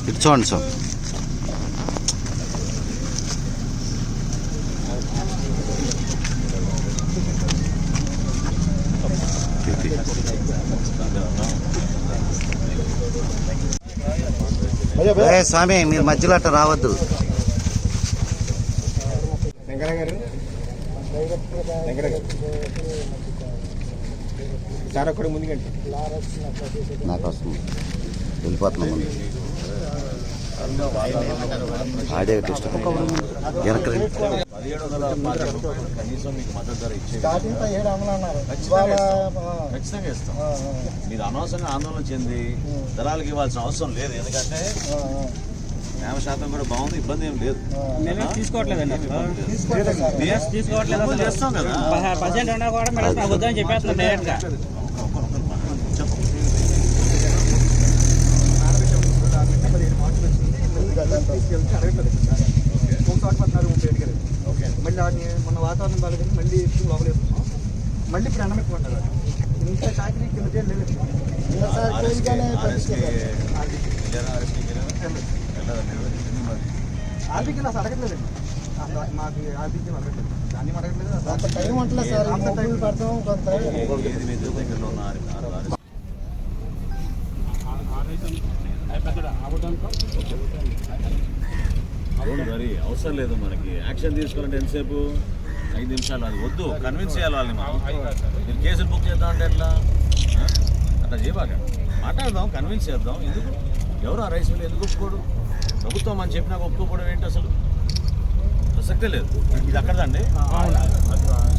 ఇటు చూడండి సార్. స్వామి మీరు మధ్యలో అట్ట రావద్దు. నాకు వస్తుంది, వెళ్ళిపోతున్నాం ముందు. ఆడే టెస్ట్ కనీసం మీకు మద్దతు ధర ఖచ్చితంగా ఇస్తాం. మీరు అనవసరంగా ఆందోళన చెంది దళాలకు ఇవ్వాల్సిన అవసరం లేదు. ఎందుకంటే న్యాయ శాతం కూడా బాగుంది, ఇబ్బంది ఏం లేదు. తీసుకోవట్లేదండి, చేస్తాం కదా. చెప్పేస్తున్నాం డైరెక్ట్ గా. మళ్ళీ వాటిని మన వాతావరణం బాగాలేదు, మళ్ళీ లోపలేస్తున్నాం. మళ్ళీ ఇప్పుడు అన్నం ఎక్కువ ఉంటుంది. ఇంకా చాకరీ కింద ఆర్బీకి అసలు అడగట్లేదండి. మాకు ఆర్బీకి అడగట్లేదు, దాన్ని అడగట్లేదు. అంత టైం ఉంటుంది సార్, అంత టైం పడతాం. కొంత అవును మరి అవసరం లేదు మనకి. యాక్షన్ తీసుకోవాలంటే ఎంతసేపు? 5 నిమిషాలు. అది వద్దు, కన్విన్స్ చేయాలి వాళ్ళని. మనం మీరు కేసులు బుక్ చేద్దాం అంటే ఎట్లా? అట్లా చేయబాక, మాట్లాడదాం, కన్విన్స్ చేద్దాం. ఎందుకు ఎవరు ఆ రైస్ మిల్ ఎందుకు ఒప్పుకోడు? ప్రభుత్వం అని చెప్పినాక ఒప్పుకోవడం ఏంటి? అసలు ప్రసక్తే లేదు. ఇది అక్కడదండి,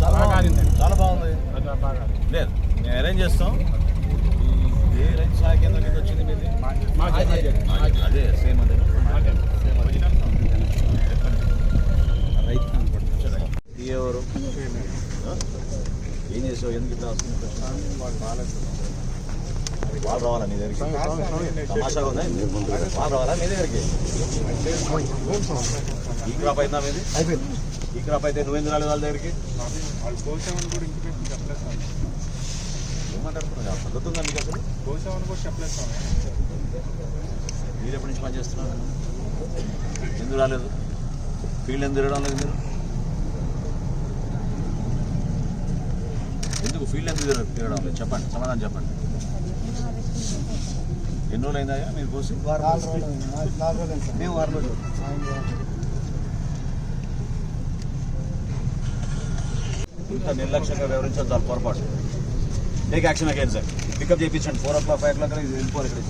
చాలా బాగుంది, చాలా బాగుంది. లేదు మేము అరేంజ్ చేస్తాం. ఏ రైతు సహాయ కేంద్రం కింద వచ్చింది మీది? అదే సేమ్ అదే. ఎవరు ఏం చేసావు? ఎందుకు ఇట్లా వస్తుంది? వాళ్ళు రావాలా నీ దగ్గరికి? తమాషాగా ఉందా? వాళ్ళు రావాలా నీ దగ్గరికి? ఈ క్రాప్ అయిందా మీది? ఈ క్రాప్ అయితే నువ్వెందుకు రాలేదు వాళ్ళ దగ్గరికి? ఏమంటారు? పద్ధతి ఉందా మీకు అసలు? మీరు ఎప్పటి నుంచి పని చేస్తున్నారు? ఎందుకు రాలేదు? ఫీల్డ్ ఎందుకు తిరగడం లేదు మీరు? ఎందుకు ఫీల్డ్ ఎందుకు తిరగడం లేదు? చెప్పండి, సమాధానం చెప్పండి. ఎన్ని రోజులు అయిందా మీరు కోసి? మేము 6 రోజులు. ఇంత నిర్లక్ష్యంగా వివరించాలి, చాలా పొరపాటు. Take action again sir. Pickup చేయించండి. 4 o'clock 5 o'clock వెళ్ళిపోవాలి ఇక్కడ.